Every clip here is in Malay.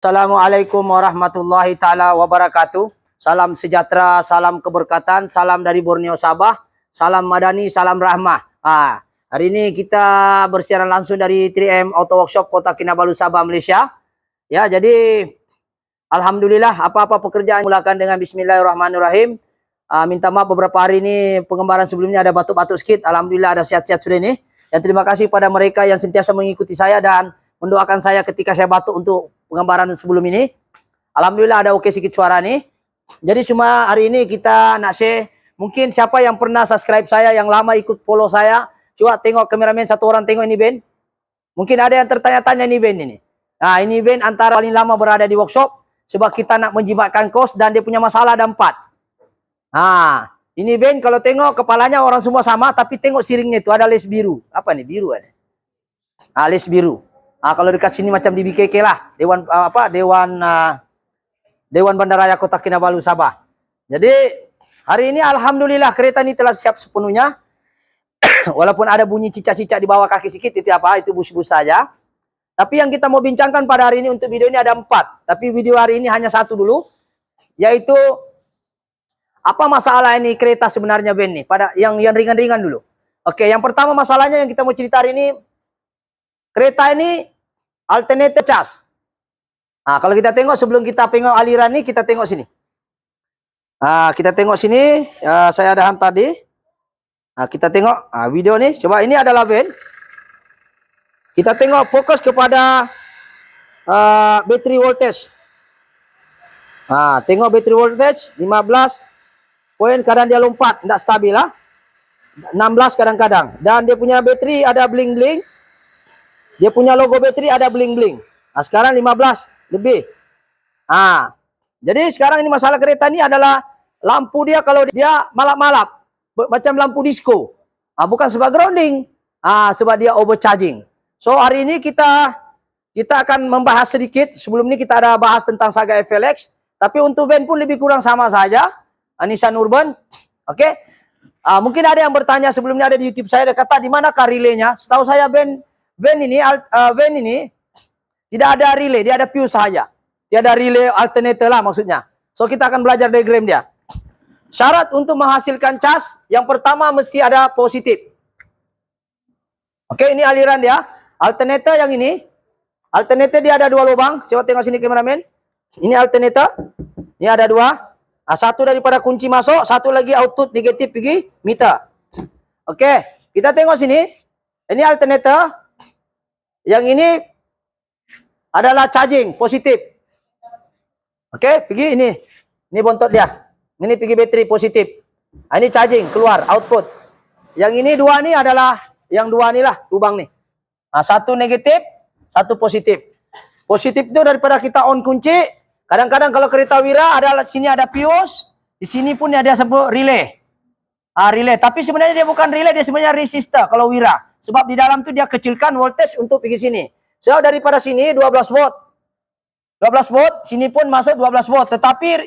Assalamualaikum warahmatullahi taala wabarakatuh. Salam sejahtera, salam keberkatan, salam dari Borneo Sabah, salam madani, salam rahmah. Hari ini kita bersiaran langsung dari 3M Auto Workshop Kota Kinabalu, Sabah, Malaysia. Ya, jadi alhamdulillah apa-apa pekerjaan mulakan dengan bismillahirrahmanirrahim. Minta maaf beberapa hari ini pengembaraan sebelumnya ada batuk-batuk sedikit. Alhamdulillah ada sehat-sehat sudah ini. Dan terima kasih pada mereka yang sentiasa mengikuti saya dan mendoakan saya ketika saya batuk untuk penggambaran sebelum ini. Alhamdulillah ada oke sedikit suara nih. Jadi cuma hari ini kita nak share, mungkin siapa yang pernah subscribe saya, yang lama ikut follow saya, coba tengok kameramen satu orang tengok ini Ben. Mungkin ada yang tertanya-tanya ini Ben ini. Nah ini Ben antara paling lama berada di workshop, sebab kita nak menjimatkan kos dan dia punya masalah ada 4. Nah ini Ben kalau tengok kepalanya orang semua sama, tapi tengok siringnya itu ada les biru. Apa nih biru ada? Les biru. Kalau dekat sini macam di BKK lah, Dewan Bandaraya Kota Kinabalu, Sabah. Jadi hari ini alhamdulillah kereta ini telah siap sepenuhnya. Walaupun ada bunyi cicak-cicak di bawah kaki sedikit, itu apa? Itu bus-bus saja. Tapi yang kita mau bincangkan pada hari ini untuk video ini ada 4. Tapi video hari ini hanya 1 dulu, yaitu apa masalah ini kereta sebenarnya Ben nih? Pada yang ringan-ringan dulu. Oke, yang pertama masalahnya yang kita mau cerita hari ini, kereta ini alternator cas. Kalau kita tengok sebelum kita tengok aliran ini, kita tengok sini. Kita tengok sini, saya ada hantar tadi. Kita tengok video nih. Coba ini adalah van. Kita tengok fokus kepada battery voltage. Tengok battery voltage 15 poin, kadang dia lompat, tidak stabil lah. 16 kadang-kadang. Dan dia punya bateri ada bling-bling. Dia punya logo bateri ada bling-bling. Sekarang 15 lebih. Jadi sekarang ini masalah kereta ini adalah lampu dia kalau dia malap-malap. Macam lampu disco. Bukan sebab grounding. Sebab dia overcharging. So hari ini kita akan membahas sedikit. Sebelum ini kita ada bahas tentang Saga FLX. Tapi untuk van pun lebih kurang sama saja. Nissan Urban. Oke. Mungkin ada yang bertanya sebelumnya ada di YouTube saya. Dia kata di manakah relaynya? Setahu saya van ini tidak ada relay, dia ada fuse saja. Dia ada relay alternator lah maksudnya. So kita akan belajar diagram dia. Syarat untuk menghasilkan cas, yang pertama mesti ada positif. Oke, ini aliran dia. Alternator yang ini. Alternator dia ada 2 lubang. Coba tengok sini kameramen. Ini alternator. Ini ada 2. Satu daripada kunci masuk, satu lagi output negatif pergi meter. Oke, kita tengok sini. Ini alternator. Yang ini adalah charging positif. Oke, pergi ini. Ini bontot dia. Ini pergi bateri positif. Ini charging keluar output. Yang ini 2 nih adalah yang 2 nih lah lubang nih. Satu negatif, satu positif. Positif itu daripada kita on kunci. Kadang-kadang kalau kereta Wira ada sini ada fuse, di sini pun ada sebut relay. Relay, tapi sebenarnya dia bukan relay, dia sebenarnya resistor kalau Wira. Sebab di dalam tu dia kecilkan voltage untuk pergi sini. So daripada sini 12 volt. 12 volt, sini pun masuk 12 volt. Tetapi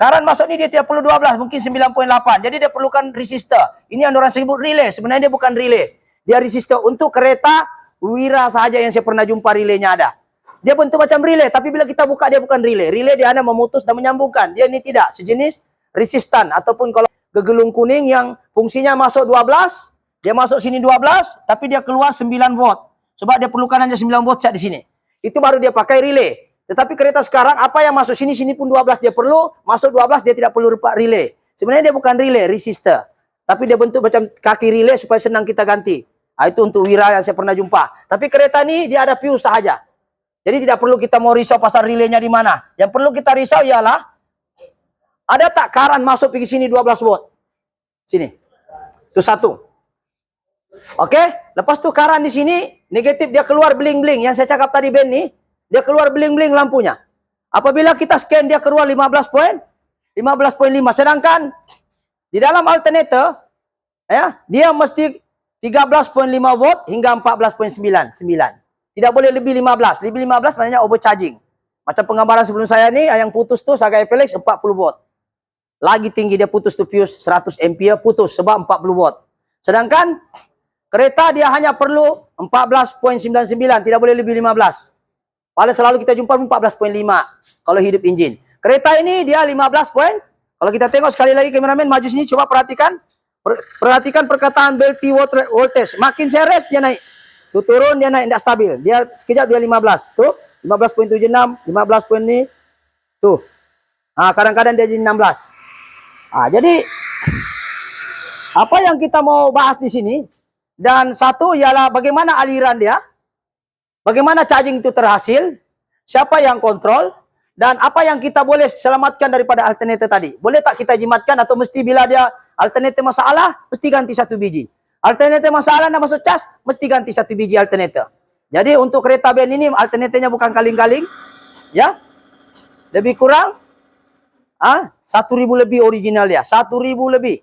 current masuk ni dia tidak perlu 12, mungkin 9.8. Jadi dia perlukan resistor. Ini yang orang sebut relay. Sebenarnya dia bukan relay. Dia resistor untuk kereta Wira saja yang saya pernah jumpa relaynya ada. Dia bentuk macam relay, tapi bila kita buka dia bukan relay. Relay dia hanya memutus dan menyambungkan. Dia ini tidak, sejenis resistan ataupun kalau gegelung kuning yang fungsinya masuk 12, dia masuk sini 12, tapi dia keluar 9 volt. Sebab dia perlukan hanya 9 volt cat di sini. Itu baru dia pakai relay. Tetapi kereta sekarang apa yang masuk sini, sini pun 12 dia perlu, masuk 12 dia tidak perlu relay. Sebenarnya dia bukan relay, resistor. Tapi dia bentuk macam kaki relay supaya senang kita ganti. Itu untuk Wira yang saya pernah jumpa. Tapi kereta ini dia ada fuse sahaja. Jadi tidak perlu kita mau risau pasal relaynya di mana. Yang perlu kita risau ialah ada tak current masuk pergi sini 12 volt. Sini. Itu satu. Oke, lepas tu current di sini negatif dia keluar bling-bling yang saya cakap tadi Ben nih, dia keluar bling-bling lampunya. Apabila kita scan dia keluar 15.5, sedangkan di dalam alternator ya, dia mesti 13.5 volt hingga 14.9. Tidak boleh lebih 15. Lebih 15 maknanya overcharging. Macam penggambaran sebelum saya ni yang putus tu Saga FLX 40 volt. Lagi tinggi dia putus tu fuse 100 ampere putus sebab 40 volt. Sedangkan kereta dia hanya perlu 14.99, tidak boleh lebih 15. Paling selalu kita jumpa 14,5 kalau hidup engine. Kereta ini dia 15 poin. Kalau kita tengok sekali lagi kameramen maju sini, coba perhatikan. Perhatikan perkataan belti voltage. Makin saya rest dia naik. Tuh turun dia naik, tidak stabil. Dia sekejap dia 15. Tuh 15,76, 15 poin ini. Tuh. Kadang-kadang dia jadi 16. Jadi apa yang kita mau bahas di sini, dan satu ialah bagaimana aliran dia, bagaimana charging itu terhasil, siapa yang kontrol, dan apa yang kita boleh selamatkan daripada alternator tadi. Boleh tak kita jimatkan atau mesti bila dia alternator masalah, mesti ganti 1 biji. Alternator masalah nak masuk cas, mesti ganti 1 biji alternator. Jadi untuk kereta band ini alternatornya bukan kaling-kaling, ya, lebih kurang 1.000 lebih original dia, 1.000 lebih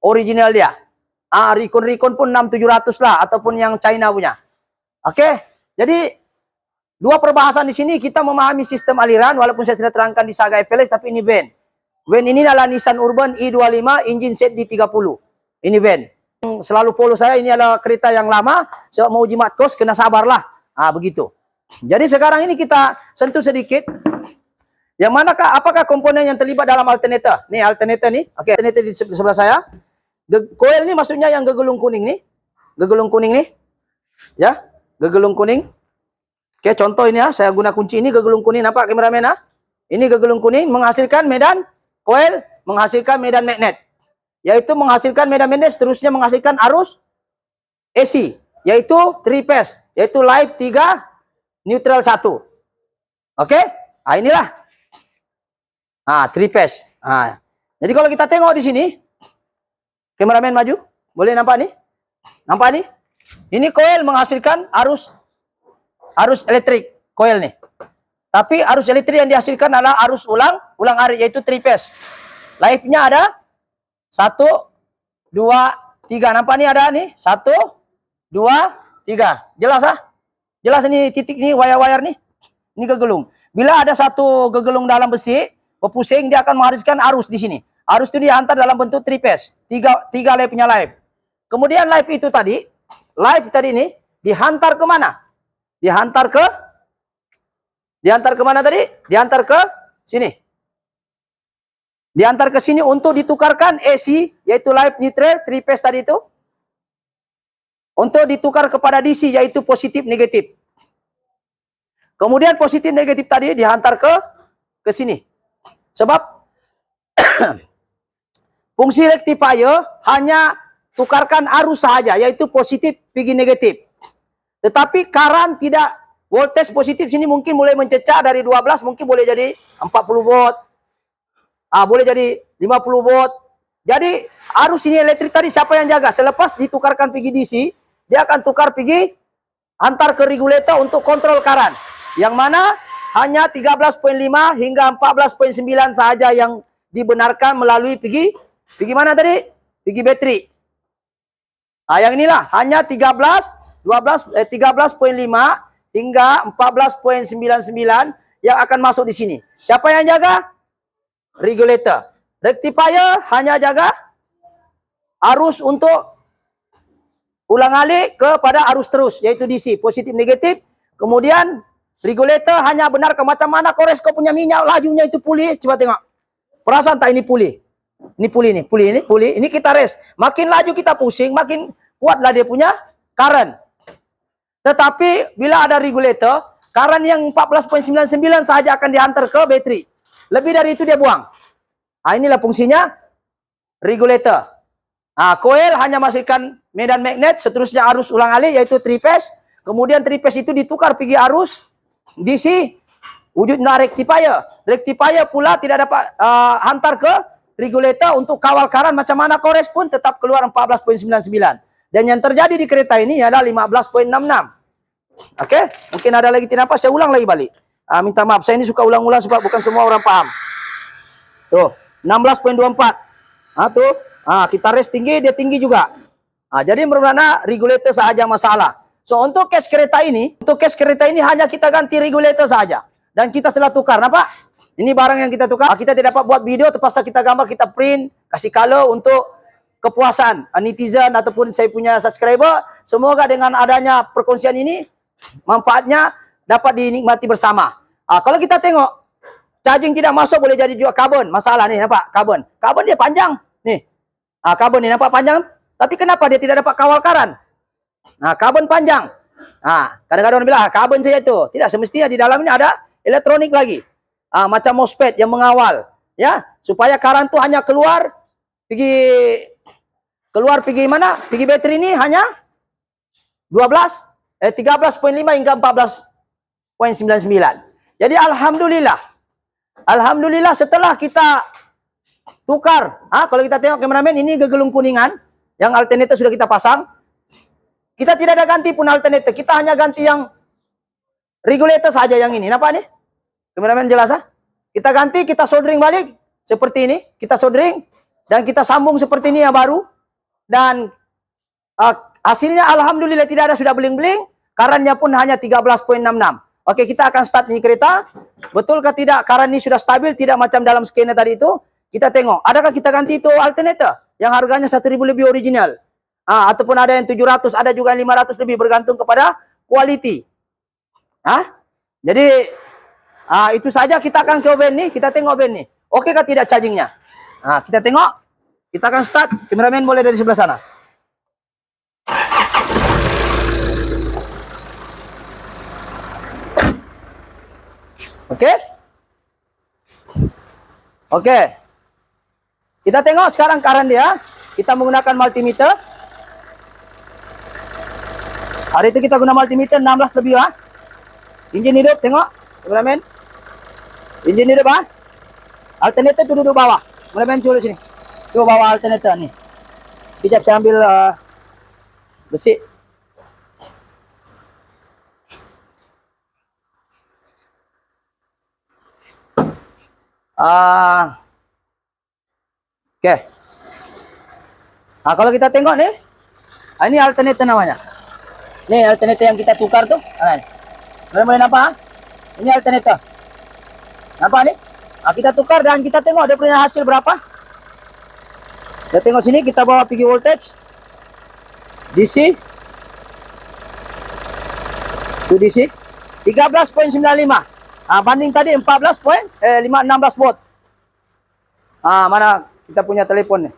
original dia. Recon pun 6-700 lah, ataupun yang China punya. Oke, jadi dua perbahasan di sini kita memahami sistem aliran, walaupun saya sudah terangkan di Saga FLS, tapi ini van. Van ini adalah Nissan Urban i25 engine set di 30. Ini van. Selalu follow saya, ini adalah kereta yang lama. Saya mau uji mat kos, kena sabarlah. Begitu. Jadi sekarang ini kita sentuh sedikit. Yang manakah, apakah komponen yang terlibat dalam alternator? Nih alternator nih. Oke, alternator di sebelah saya. Coil ini maksudnya yang gegelung kuning nih. Gegelung kuning nih. Ya, gegelung kuning. Oke, contoh ini ya, saya guna kunci ini gegelung kuning, nampak kameramen ya? Ini gegelung kuning menghasilkan medan coil, menghasilkan medan magnet. Yaitu menghasilkan medan magnet, seterusnya menghasilkan arus AC, yaitu 3 phase, yaitu live 3, neutral 1. Oke? Inilah. 3 phase. Jadi kalau kita tengok di sini, kameramen maju, boleh nampak nih? Nampak nih? Ini coil menghasilkan arus elektrik, coil nih. Tapi arus elektrik yang dihasilkan adalah arus ulang alik, yaitu 3 phase. Live-nya ada 1, 2, 3. Nampak nih ada nih 1, 2, 3. Jelas Jelas ini titik nih, wire-wire nih. Ini gegelung. Bila ada satu gegelung dalam besi, berpusing, dia akan menghasilkan arus di sini. Arus itu dihantar dalam bentuk 3 phase. 3 live-nya live. Kemudian live itu tadi, ini dihantar ke mana? Dihantar ke mana tadi? Dihantar ke sini. Dihantar ke sini untuk ditukarkan AC, yaitu live neutral 3 phase tadi itu. Untuk ditukar kepada DC, yaitu positif negatif. Kemudian positif negatif tadi dihantar ke sini. Sebab fungsi rectifier hanya tukarkan arus saja, yaitu positif pergi negatif. Tetapi current tidak, voltage positif sini mungkin mulai mencecah dari 12, mungkin boleh jadi 40 volt. Boleh jadi 50 volt. Jadi arus ini elektrik tadi siapa yang jaga? Selepas ditukarkan pergi DC, dia akan tukar pergi antar ke regulator untuk kontrol current. Yang mana hanya 13,5 hingga 14,9 saja yang dibenarkan melalui pergi mana tadi? Pergi bateri. Yang inilah hanya 13,5 hingga 14,99 yang akan masuk di sini. Siapa yang jaga? Regulator. Rectifier hanya jaga arus untuk ulang alik kepada arus terus, yaitu DC, positif negatif. Kemudian regulator hanya benarkan macam mana kores kau punya minyak lajunya itu pulih. Coba tengok. Perasaan tak ini pulih? Ini pulih nih, pulih. Ini kita rest. Makin laju kita pusing, makin kuatlah dia punya current. Tetapi bila ada regulator, current yang 14,99 saja akan dihantar ke bateri. Lebih dari itu dia buang. Inilah fungsinya regulator. Coil hanya menghasilkan medan magnet, seterusnya arus ulang alik, yaitu 3 phase. Kemudian 3 phase itu ditukar pergi arus DC, wujudnya rectifier. Rectifier pula tidak dapat hantar ke regulator untuk kawal current, macam mana kores pun tetap keluar 14,99. Dan yang terjadi di kereta ini adalah 15,66. Oke, mungkin ada lagi tidak apa, saya ulang lagi balik. Minta maaf, saya ini suka ulang-ulang sebab bukan semua orang paham. Tuh, 16,24. Tuh, kita rest tinggi, dia tinggi juga. Jadi bermakna regulator saja masalah. So, untuk case kereta ini hanya kita ganti regulator saja. Dan kita setelah tukar, nampak? Ini barang yang kita tukar. Kita tidak dapat buat video, terpaksa kita gambar, kita print, kasih color untuk kepuasan netizen ataupun saya punya subscriber. Semoga dengan adanya perkongsian ini, manfaatnya dapat dinikmati bersama. Kalau kita tengok charging tidak masuk boleh jadi juga karbon. Masalah nih, nampak karbon. Karbon dia panjang. Nih. Karbon ni nampak panjang. Tapi kenapa dia tidak dapat kawal karan? Karbon panjang. Kadang-kadang orang bilang karbon saja itu. Tidak, semestinya di dalam ini ada elektronik lagi. Macam MOSFET yang mengawal, ya, supaya karan tu hanya keluar pergi mana? Pergi bateri ini hanya 13.5 hingga 14.99. Jadi alhamdulillah setelah kita tukar, kalau kita tengok kameramen, ini gegelung kuningan yang alternator sudah kita pasang. Kita tidak ada ganti pun alternator, kita hanya ganti yang regulator saja yang ini. Nampak nih? Kameramen jelas Kita ganti, kita soldering balik seperti ini, kita soldering dan kita sambung seperti ini yang baru. Dan hasilnya alhamdulillah tidak ada sudah bling-bling, karannya pun hanya 13.66. Oke, kita akan start ini kereta. Betulkah tidak karan ini sudah stabil, tidak macam dalam skena tadi itu? Kita tengok, adakah kita ganti itu alternator yang harganya 1.000 lebih original? Ataupun ada yang 700, ada juga yang 500 lebih, bergantung kepada quality. Jadi itu saja. Kita akan ke band nih, kita tengok band nih. Oke kah tidak chargingnya? Kita tengok. Kita akan start. Kameramen boleh dari sebelah sana. Oke. Kita tengok sekarang karan dia. Kita menggunakan multimeter. Hari itu kita guna multimeter 16 lebih Engine hidup, tengok kameramen. Engine hidup Alternator tu duduk bawah. Kameramen cuba sini. Cuba bawa alternator ni. Sekejap saya ambil besi. Okey. Kalau kita tengok ni, ini alternator namanya. Ni alternator yang kita tukar tu. Boleh nampak? Ini alternator. Nampak ni? Kita tukar dan kita tengok dia punya hasil berapa. Kita tengok sini, kita bawa pergi voltage. DC. Tu DC. 13.95. Banding tadi 16 volt. Mana kita punya telefon ni?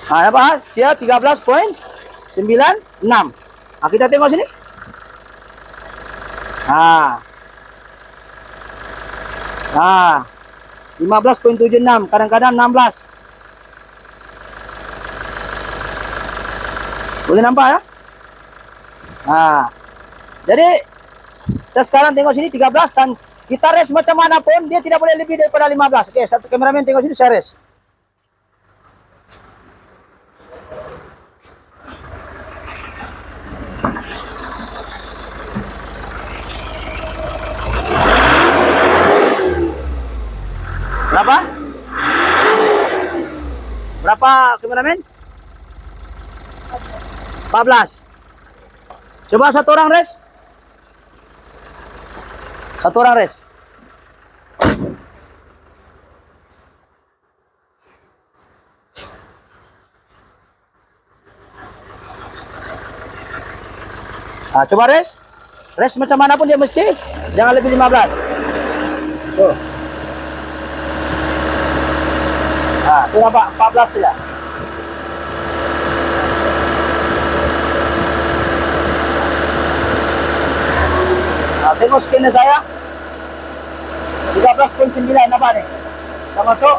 Nampak? Dia 13.96. Kita tengok sini. 15.76, kadang-kadang 16. Boleh nampak ya? Jadi kita sekarang tengok sini 13 dan kita rest macam mana pun dia tidak boleh lebih daripada 15. Oke, satu kameramen tengok sini, saya rest. Berapa kameramen? 14. Coba satu orang rest. Satu orang rest. Coba rest. Rest macam mana pun dia mesti jangan lebih 15. Tuh. Itu nampak 14 saja. Tengok skena saya 13.9. Nampak ni? Kita masuk.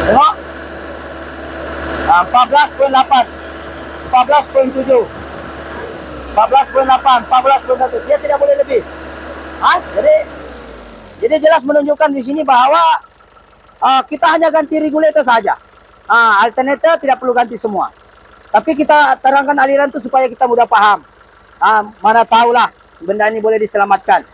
Tengok 14.8, 14.7, 14.8, 14.1. Dia tidak boleh lebih. Jadi jelas menunjukkan di sini bahwa kita hanya ganti regulator saja. Alternator tidak perlu ganti semua. Tapi kita terangkan aliran itu supaya kita mudah paham. Mana tahulah benda ini boleh diselamatkan.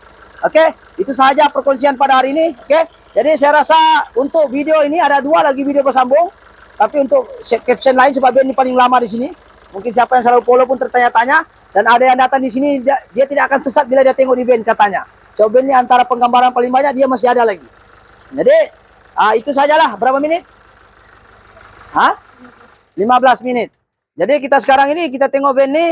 Oke, itu saja perkongsian pada hari ini. Oke, jadi saya rasa untuk video ini ada 2 lagi video bersambung. Tapi untuk caption lain sebab ini paling lama di sini. Mungkin siapa yang selalu follow pun tertanya-tanya. Dan ada yang datang di sini, dia tidak akan sesat bila dia tengok di band katanya. So band ini antara penggambaran paling banyak, dia masih ada lagi. Jadi itu sajalah. Berapa menit? 15 menit. Jadi kita sekarang ini kita tengok band ini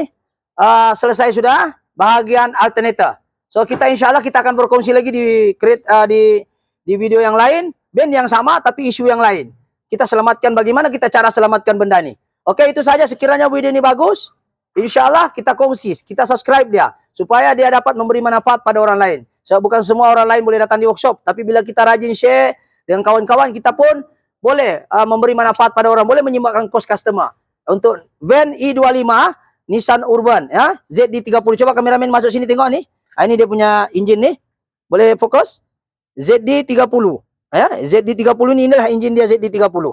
selesai sudah bahagian alternator. So kita insya Allah kita akan berkongsi lagi di video yang lain, band yang sama tapi isu yang lain. Kita selamatkan bagaimana kita cara selamatkan benda ini. Oke, itu saja. Sekiranya video ini bagus, insya Allah kita kongsi, kita subscribe dia supaya dia dapat memberi manfaat pada orang lain. So bukan semua orang lain boleh datang di workshop, tapi bila kita rajin share dengan kawan-kawan, kita pun boleh memberi manfaat pada orang, boleh menyumbangkan kos customer. Untuk van i25 Nissan Urban ya, ZD30. Coba kameramen masuk sini tengok nih. Ini dia punya engine nih. Boleh fokus? ZD30 ya, ZD30 ini inilah engine dia ZD30.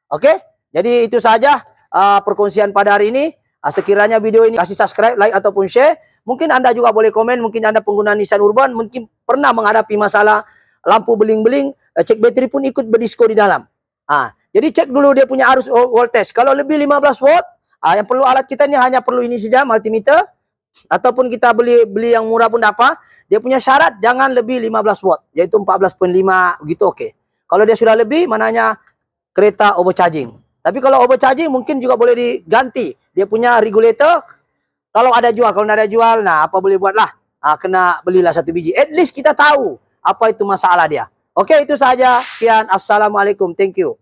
Oke? Jadi itu saja perkongsian pada hari ini. Sekiranya video ini kasih subscribe, like ataupun share. Mungkin Anda juga boleh komen, mungkin Anda pengguna Nissan Urban mungkin pernah menghadapi masalah lampu beling-beling, cek bateri pun ikut berdisko di dalam. Jadi cek dulu dia punya arus voltage. Kalau lebih 15 volt, yang perlu alat kita ini hanya perlu ini saja, multimeter. Ataupun kita beli yang murah pun dapat. Dia punya syarat jangan lebih 15 watt, yaitu 14.5 gitu, oke. Kalau dia sudah lebih, mananya kereta overcharging. Tapi kalau overcharging mungkin juga boleh diganti. Dia punya regulator. Kalau ada jual, kalau tidak ada jual, nah apa boleh buatlah. Kena belilah 1 biji. At least kita tahu apa itu masalah dia. Oke, itu saja. Sekian. Assalamualaikum. Thank you.